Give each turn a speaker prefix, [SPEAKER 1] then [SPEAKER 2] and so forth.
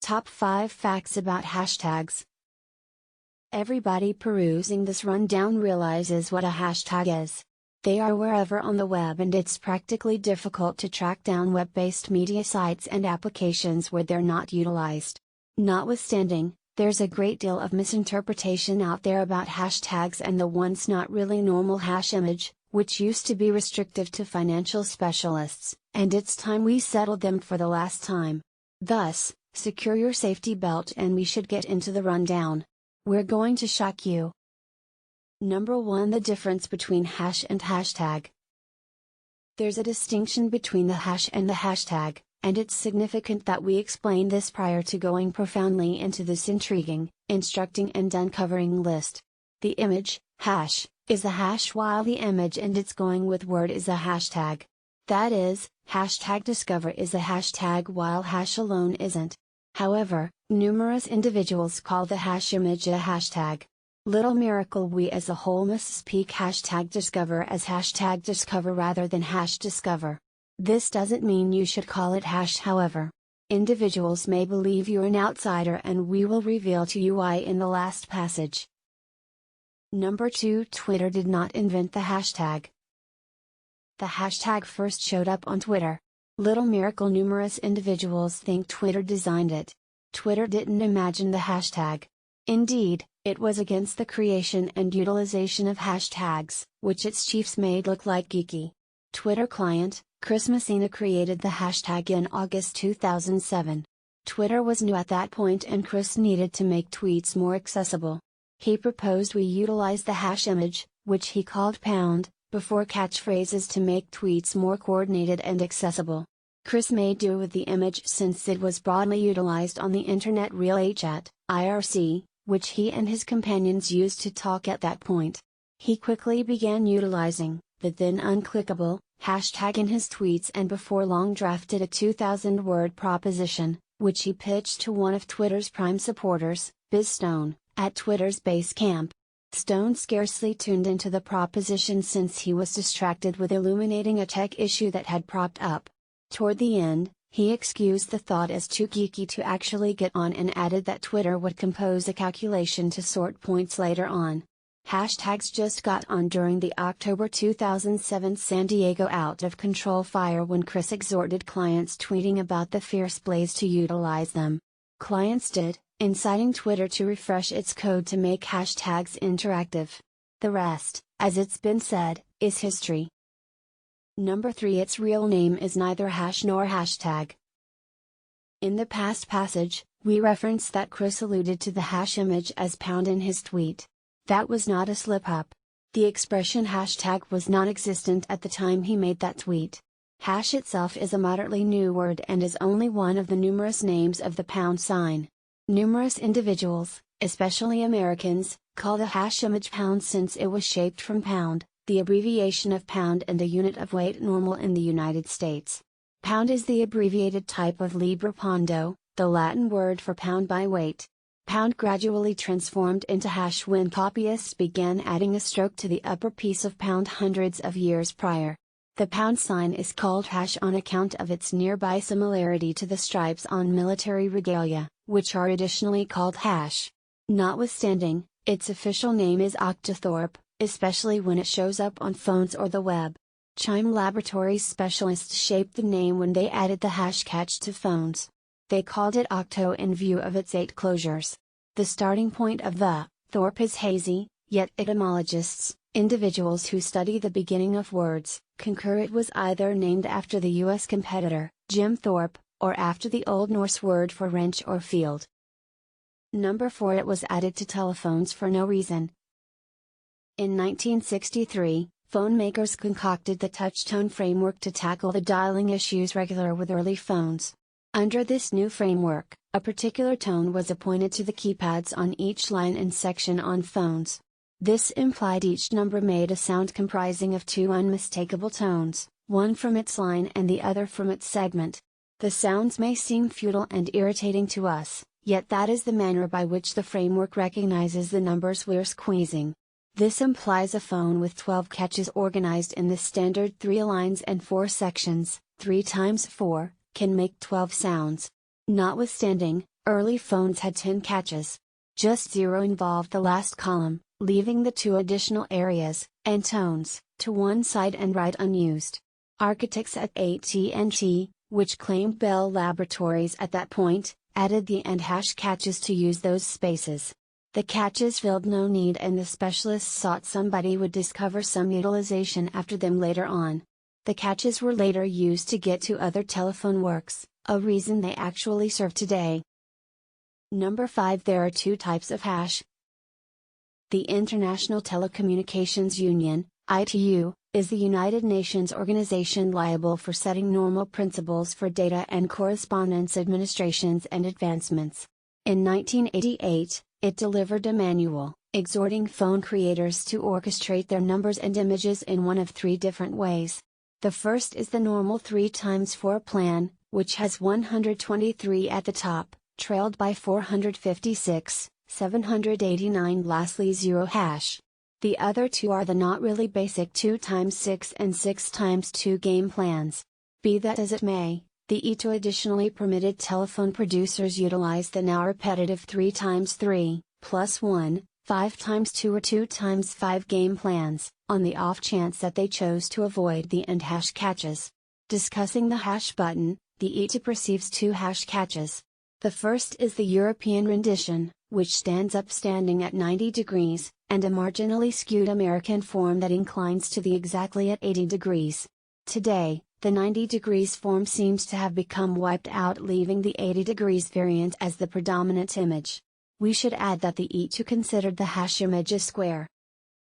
[SPEAKER 1] Top 5 Facts about Hashtags. Everybody perusing this rundown realizes what a hashtag is. They are wherever on the web, and it's practically difficult to track down web-based media sites and applications where they're not utilized. Notwithstanding, there's a great deal of misinterpretation out there about hashtags and the once not really normal hash image, which used to be restrictive to financial specialists, and it's time we settled them for the last time. Thus, secure your safety belt and we should get into the rundown. We're going to shock you. Number 1. The difference between hash and hashtag. There's a distinction between the hash and the hashtag, and it's significant that we explain this prior to going profoundly into this intriguing, instructing and uncovering list. The image, hash, is a hash, while the image and its going with word is a hashtag. That is, hashtag discover is a hashtag while hash alone isn't. However, numerous individuals call the hash image a hashtag. Little miracle, we as a whole must speak hashtag discover as hashtag discover rather than hash discover. This doesn't mean you should call it hash, however. Individuals may believe you're an outsider, and we will reveal to you why in the last passage. Number 2. Twitter did not invent the hashtag. The hashtag first showed up on Twitter. Little miracle, numerous individuals think Twitter designed it. Twitter didn't imagine the hashtag. Indeed, it was against the creation and utilization of hashtags, which its chiefs made look like geeky. Twitter client, Chris Messina, created the hashtag in August 2007. Twitter was new at that point, and Chris needed to make tweets more accessible. He proposed we utilize the hash image, which he called pound, before catchphrases to make tweets more coordinated and accessible. Chris made do with the image since it was broadly utilized on the internet RealChat, IRC, which he and his companions used to talk at that point. He quickly began utilizing the then unclickable hashtag in his tweets, and before long drafted a 2,000-word proposition, which he pitched to one of Twitter's prime supporters, Biz Stone, at Twitter's base camp. Stone scarcely tuned into the proposition since he was distracted with illuminating a tech issue that had propped up. Toward the end, he excused the thought as too geeky to actually get on, and added that Twitter would compose a calculation to sort points later on. Hashtags just got on during the October 2007 San Diego out of control fire, when Chris exhorted clients tweeting about the fierce blaze to utilize them. Clients did, inciting Twitter to refresh its code to make hashtags interactive. The rest, as it's been said, is history. Number 3. Its real name is neither hash nor hashtag. In the past passage, we referenced that Chris alluded to the hash image as pound in his tweet. That was not a slip-up. The expression hashtag was non-existent at the time he made that tweet. Hash itself is a moderately new word and is only one of the numerous names of the pound sign. Numerous individuals, especially Americans, call the hash image pound since it was shaped from pound, the abbreviation of pound and a unit of weight normal in the United States. Pound is the abbreviated type of libra pondo, the Latin word for pound by weight. Pound gradually transformed into hash when copyists began adding a stroke to the upper piece of pound hundreds of years prior. The pound sign is called hash on account of its nearby similarity to the stripes on military regalia, which are additionally called hash. Notwithstanding, its official name is octothorpe, especially when it shows up on phones or the web. Chime Laboratories specialists shaped the name when they added the hash catch to phones. They called it octo in view of its 8 closures. The starting point of the thorpe is hazy, yet etymologists, individuals who study the beginning of words, concur it was either named after the U.S. competitor, Jim Thorpe, or after the Old Norse word for wrench or field. Number 4. It was added to telephones for no reason. In 1963, phone makers concocted the touch-tone framework to tackle the dialing issues regular with early phones. Under this new framework, a particular tone was appointed to the keypads on each line and section on phones. This implied each number made a sound comprising of 2 unmistakable tones, one from its line and the other from its segment. The sounds may seem futile and irritating to us, yet that is the manner by which the framework recognizes the numbers we're squeezing. This implies a phone with 12 catches organized in the standard 3 lines and 4 sections, 3 times 4, can make 12 sounds. Notwithstanding, Early phones had 10 catches. Just 0 involved the last column, leaving the 2 additional areas, and tones, to one side and right unused. Architects at AT&T, which claimed Bell Laboratories at that point, added the AND hash catches to use those spaces. The catches filled no need and the specialists thought somebody would discover some utilization after them later on. The catches were later used to get to other telephone works, a reason they actually serve today. Number 5. There are 2 types of hash. The International Telecommunications Union, ITU, is the United Nations organization liable for setting normal principles for data and correspondence administrations and advancements. In 1988, it delivered a manual, exhorting phone creators to orchestrate their numbers and images in one of 3 different ways. The first is the normal 3x4 plan, which has 123 at the top, trailed by 456, 789 lastly 0 hash. The other 2 are the not really basic 2x6 and 6x2 game plans. Be that as it may, the ITU additionally permitted telephone producers utilize the now repetitive 3x3, plus 1, 5x2 or 2x5 game plans, on the off chance that they chose to avoid the AND hash catches. Discussing the hash button, the ITU perceives 2 hash catches. The first is the European rendition, which stands upstanding at 90 degrees, and a marginally skewed American form that inclines to the exactly at 80 degrees. Today, the 90 degrees form seems to have become wiped out, leaving the 80 degrees variant as the predominant image. We should add that the ITU considered the hash image a square,